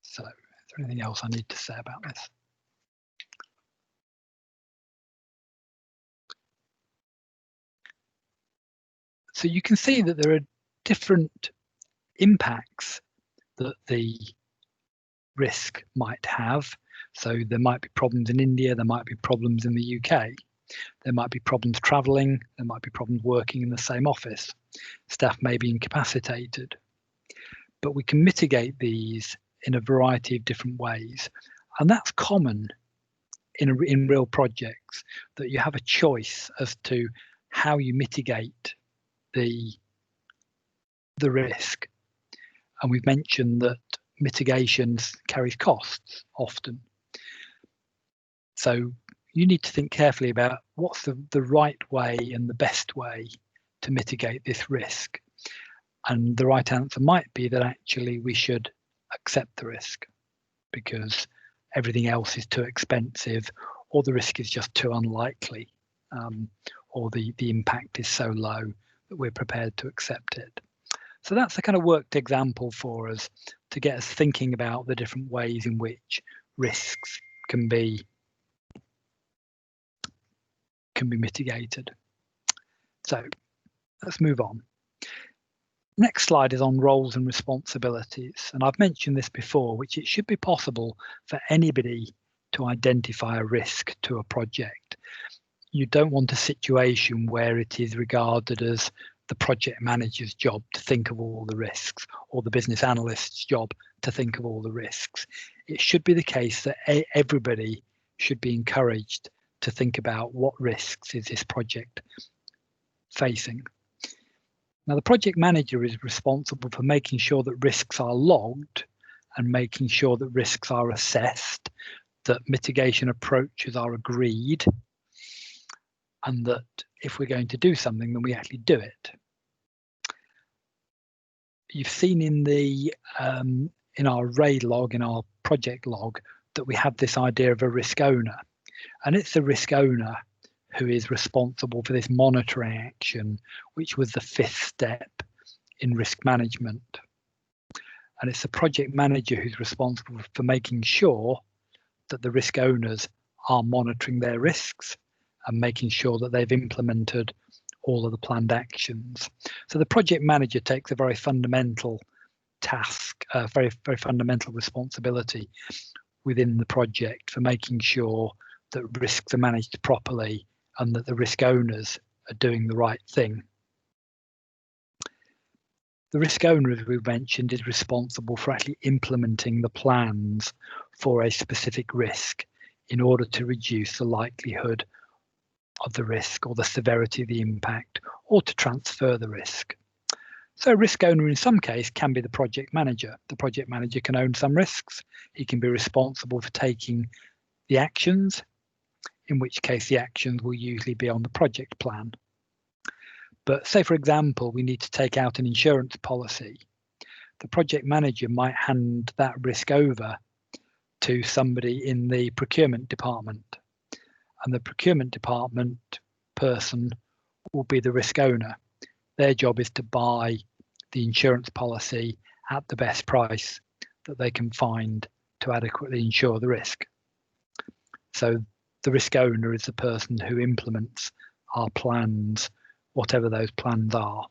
So is there anything else I need to say about this? So you can see that there are different impacts that the risk might have. So there might be problems in India, there might be problems in the UK, there might be problems travelling, there might be problems working in the same office. Staff may be incapacitated. But we can mitigate these in a variety of different ways. And that's common in real projects, that you have a choice as to how you mitigate the risk. And we've mentioned that mitigation carries costs often. So you need to think carefully about what's the right way and the best way to mitigate this risk. And the right answer might be that actually we should accept the risk because everything else is too expensive, or the risk is just too unlikely, or the impact is so low that we're prepared to accept it. So that's the kind of worked example for us to get us thinking about the different ways in which risks can be can be mitigated. So let's move on. Next slide is on roles and responsibilities. And I've mentioned this before, which it should be possible for anybody to identify a risk to a project. You don't want a situation where it is regarded as the project manager's job to think of all the risks, or the business analyst's job to think of all the risks. It should be the case that everybody should be encouraged to think about what risks is this project facing. Now, the project manager is responsible for making sure that risks are logged and making sure that risks are assessed, that mitigation approaches are agreed, and that if we're going to do something, then we actually do it. You've seen in the in our RAID log, in our project log, that we have this idea of a risk owner, and it's the risk owner who is responsible for this monitoring action, which was the 5th step in risk management. And it's the project manager who's responsible for making sure that the risk owners are monitoring their risks and making sure that they've implemented all of the planned actions. So the project manager takes a very fundamental task, very fundamental responsibility within the project for making sure that risks are managed properly and that the risk owners are doing the right thing. The risk owner, as we've mentioned, is responsible for actually implementing the plans for a specific risk in order to reduce the likelihood of the risk or the severity of the impact, or to transfer the risk. So a risk owner in some case can be the project manager. The project manager can own some risks. He can be responsible for taking the actions, in which case the actions will usually be on the project plan. But say, for example, we need to take out an insurance policy. The project manager might hand that risk over to somebody in the procurement department. And the procurement department person will be the risk owner. Their job is to buy the insurance policy at the best price that they can find to adequately insure the risk. So the risk owner is the person who implements our plans, whatever those plans are.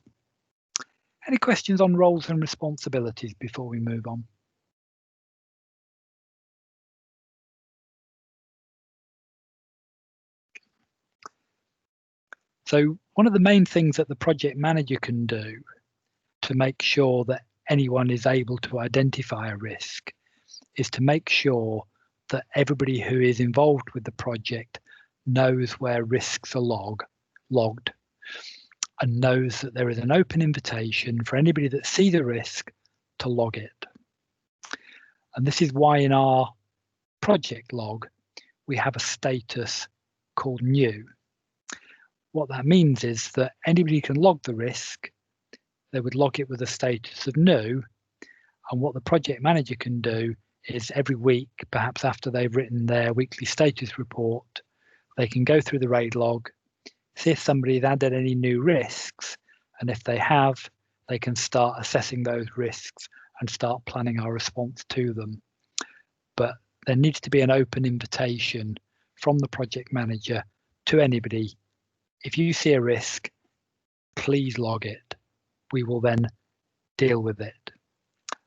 Any questions on roles and responsibilities before we move on? So one of the main things that the project manager can do to make sure that anyone is able to identify a risk is to make sure that everybody who is involved with the project knows where risks are logged and knows that there is an open invitation for anybody that sees a risk to log it. And this is why in our project log, we have a status called new. What that means is that anybody can log the risk, they would log it with a status of new, and what the project manager can do is every week, perhaps after they've written their weekly status report, they can go through the RAID log, see if somebody's added any new risks, and if they have, they can start assessing those risks and start planning our response to them. But there needs to be an open invitation from the project manager to anybody. If you see a risk, please log it. We will then deal with it.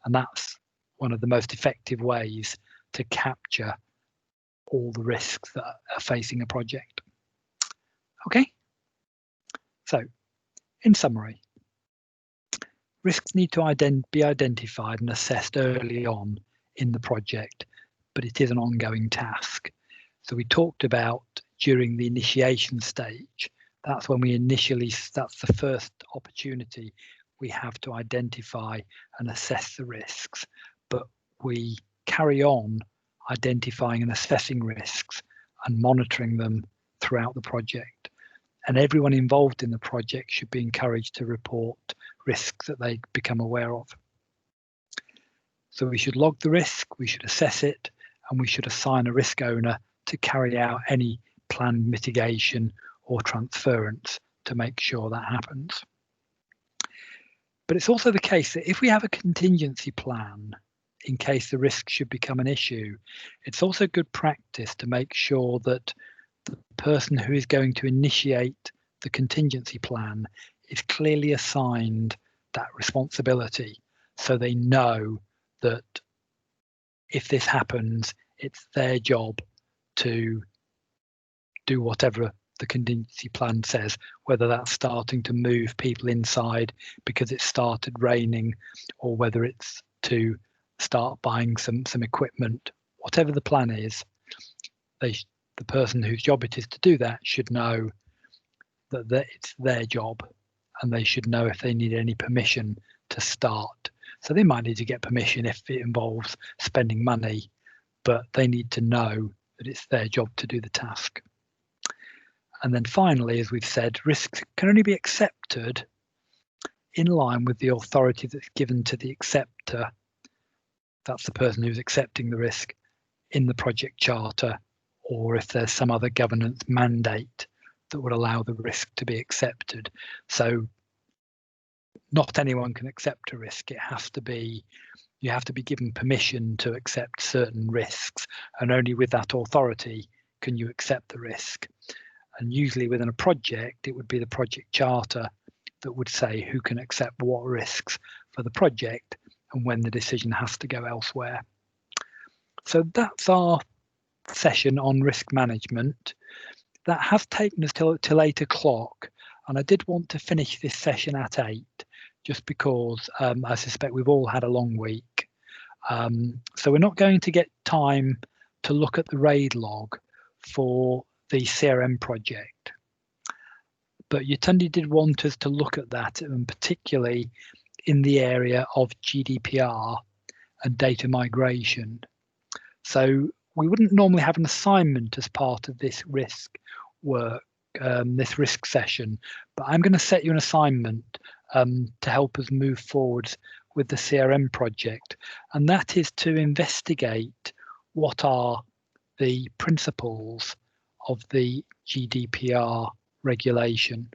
And that's one of the most effective ways to capture all the risks that are facing a project. Okay, so in summary, risks need to be identified and assessed early on in the project, but it is an ongoing task. So we talked about during the initiation stage, that's when that's the first opportunity we have to identify and assess the risks, but we carry on identifying and assessing risks and monitoring them throughout the project. And everyone involved in the project should be encouraged to report risks that they become aware of. So we should log the risk, we should assess it, and we should assign a risk owner to carry out any planned mitigation or transference to make sure that happens. But it's also the case that if we have a contingency plan in case the risk should become an issue, it's also good practice to make sure that the person who is going to initiate the contingency plan is clearly assigned that responsibility, so they know that if this happens, it's their job to do whatever the contingency plan says, whether that's starting to move people inside because it started raining, or whether it's to start buying some equipment. Whatever the plan is, the person whose job it is to do that should know that it's their job, and they should know if they need any permission to start. So they might need to get permission if it involves spending money, but they need to know that it's their job to do the task. And then finally, as we've said, risks can only be accepted in line with the authority that's given to the acceptor. That's the person who's accepting the risk in the project charter, or if there's some other governance mandate that would allow the risk to be accepted. So not anyone can accept a risk. You have to be given permission to accept certain risks, and only with that authority can you accept the risk. And usually within a project, it would be the project charter that would say who can accept what risks for the project and when the decision has to go elsewhere. So that's our session on risk management. That has taken us till 8 o'clock, and I did want to finish this session at 8, just because I suspect we've all had a long week. So we're not going to get time to look at the RAID log for the CRM project, but Yetunde did want us to look at that, and particularly in the area of GDPR and data migration. So we wouldn't normally have an assignment as part of this risk work, this risk session, but I'm going to set you an assignment to help us move forward with the CRM project, and that is to investigate what are the principles of the GDPR regulation.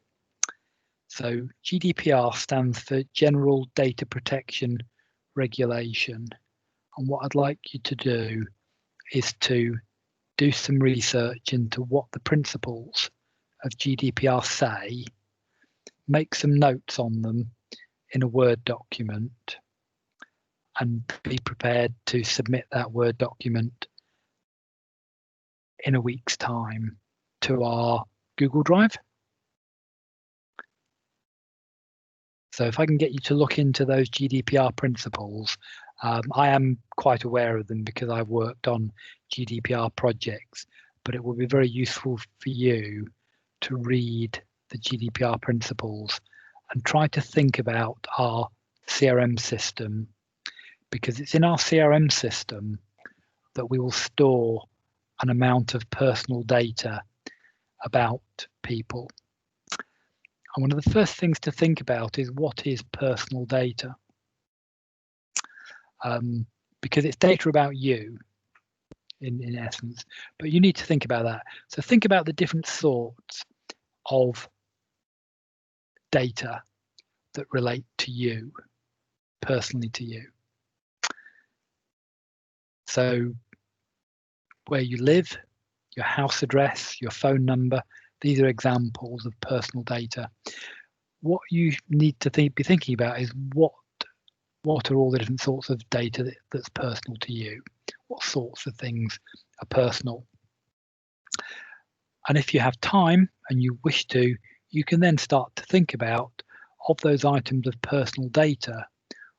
So GDPR stands for General Data Protection Regulation, and what I'd like you to do is to do some research into what the principles of GDPR say, make some notes on them in a Word document, and be prepared to submit that Word document in a week's time to our Google Drive. So if I can get you to look into those GDPR principles, I am quite aware of them because I've worked on GDPR projects, but it will be very useful for you to read the GDPR principles and try to think about our CRM system, because it's in our CRM system that we will store an amount of personal data about people. And one of the first things to think about is, what is personal data? Because it's data about you in essence, but you need to think about that. So think about the different sorts of data that relate to you, personally to you. So where you live, your house address, your phone number, these are examples of personal data. What you need to be thinking about is what are all the different sorts of data that's personal to you? What sorts of things are personal? And if you have time and you wish to, you can then start to think about, of those items of personal data,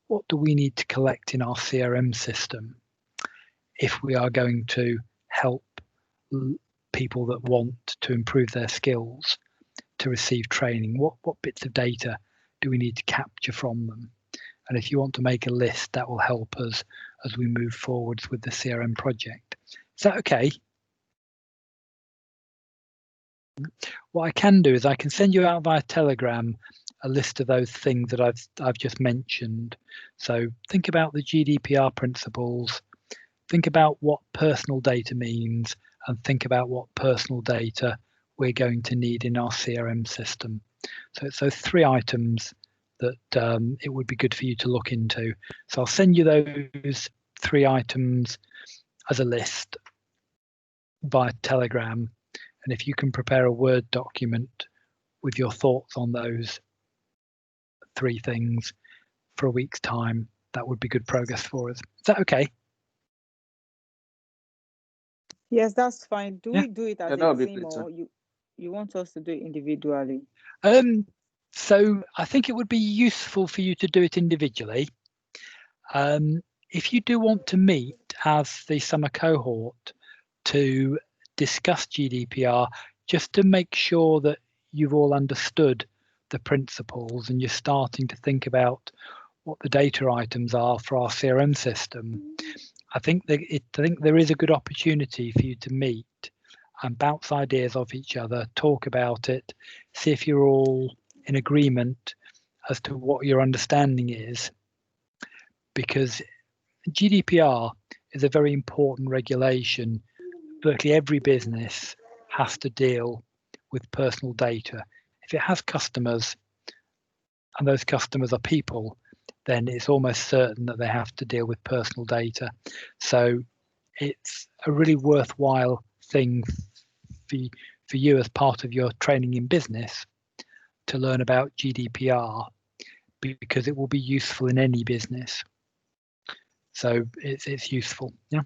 what do we need to collect in our CRM system if we are going to help people that want to improve their skills to receive training? What bits of data do we need to capture from them? And if you want to make a list, that will help us as we move forwards with the CRM project. Is that okay? What I can do is I can send you out via Telegram a list of those things that I've just mentioned. So think about the GDPR principles, think about what personal data means, and think about what personal data we're going to need in our CRM system. So it's those 3 items that it would be good for you to look into. So I'll send you those 3 items as a list via Telegram. And if you can prepare a Word document with your thoughts on those 3 things for a week's time, that would be good progress for us. Is that okay? Yes, that's fine. Do Yeah. we do it as that a would be team, great, sir. or you want us to do it individually? So I think it would be useful for you to do it individually. If you do want to meet as the summer cohort to discuss GDPR, just to make sure that you've all understood the principles and you're starting to think about what the data items are for our CRM system, I think there is a good opportunity for you to meet and bounce ideas off each other, talk about it, see if you're all in agreement as to what your understanding is, because GDPR is a very important regulation. Virtually every business has to deal with personal data. If it has customers and those customers are people, then it's almost certain that they have to deal with personal data. So it's a really worthwhile thing for you as part of your training in business to learn about GDPR, because it will be useful in any business. So it's useful. Yeah.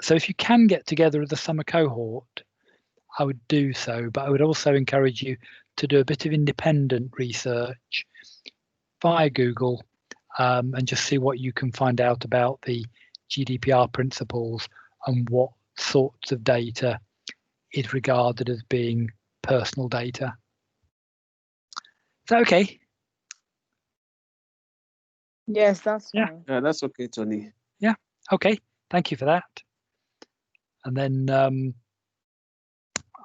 So if you can get together as a summer cohort, I would do so, but I would also encourage you to do a bit of independent research via Google and just see what you can find out about the GDPR principles and what sorts of data is regarded as being personal data. Is that okay? Yes, that's Yeah. fine. Yeah, that's okay, Tony. Yeah. Okay. Thank you for that. And then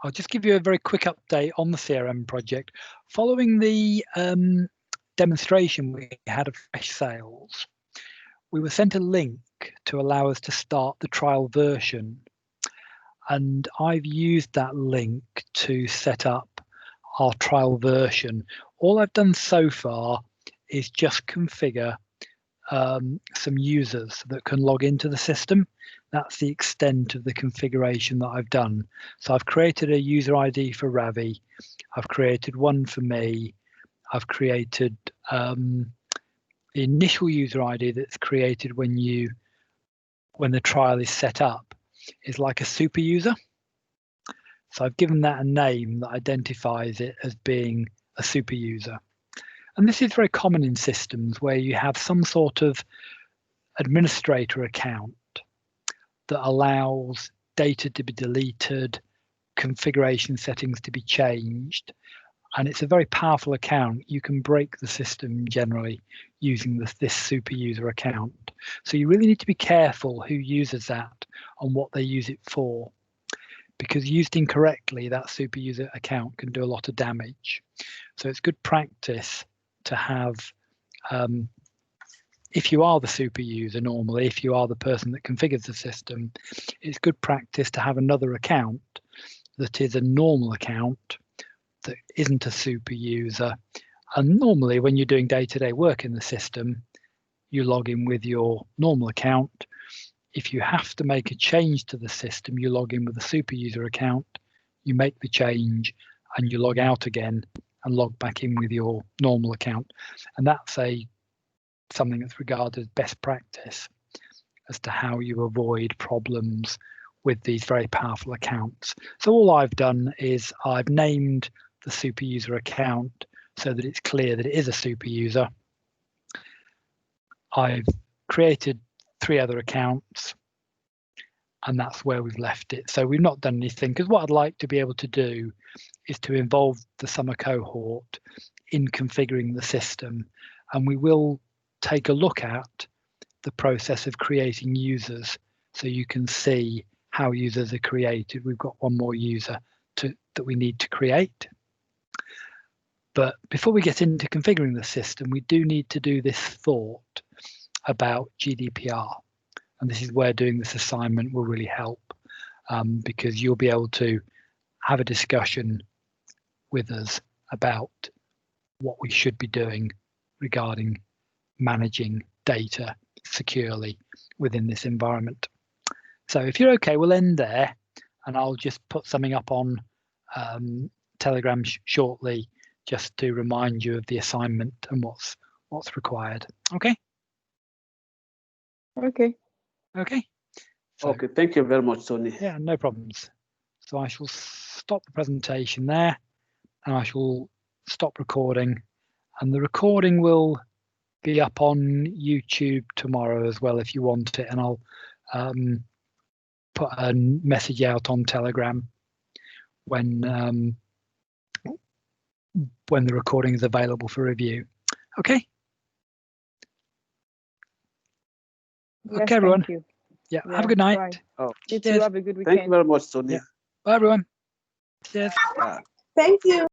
I'll just give you a very quick update on the CRM project. Following the demonstration we had of Fresh Sales, we were sent a link to allow us to start the trial version. And I've used that link to set up our trial version. All I've done so far is just configure some users that can log into the system. That's the extent of the configuration that I've done. So I've created a user ID for Ravi. I've created one for me. I've created the initial user ID that's created when the trial is set up is like a super user. So I've given that a name that identifies it as being a super user. And this is very common in systems where you have some sort of administrator account that allows data to be deleted, configuration settings to be changed. And it's a very powerful account. You can break the system generally using this super user account. So you really need to be careful who uses that and what they use it for, because used incorrectly, that super user account can do a lot of damage. So it's good practice to have, if you are the super user normally, if you are the person that configures the system, it's good practice to have another account that is a normal account that isn't a super user. And normally when you're doing day-to-day work in the system, you log in with your normal account. If you have to make a change to the system, you log in with a super user account, you make the change and you log out again and log back in with your normal account. And that's something that's regarded as best practice as to how you avoid problems with these very powerful accounts. So all I've done is I've named the super user account so that it's clear that it is a super user. I've created 3 other accounts and that's where we've left it. So we've not done anything, because what I'd like to be able to do is to involve the summer cohort in configuring the system. And we will take a look at the process of creating users so you can see how users are created. We've got one more user that we need to create. But before we get into configuring the system, we do need to do this thought about GDPR. And this is where doing this assignment will really help, because you'll be able to have a discussion with us about what we should be doing regarding managing data securely within this environment. So if you're okay, we'll end there and I'll just put something up on Telegram shortly, just to remind you of the assignment and what's required. Okay. Okay. Okay. So, Okay, thank you very much, Tony. yeah, no problems. So I shall stop the presentation there, and I shall stop recording, and the recording will be up on YouTube tomorrow as well if you want it, and I'll put a message out on Telegram when the recording is available for review. Okay. Yes, Okay, everyone. thank you. Yeah, Yeah, have a good night. bye. Oh, You too, Cheers. have a good thank weekend. you very much, Tony. Yeah. Bye, everyone. Cheers. Thank you.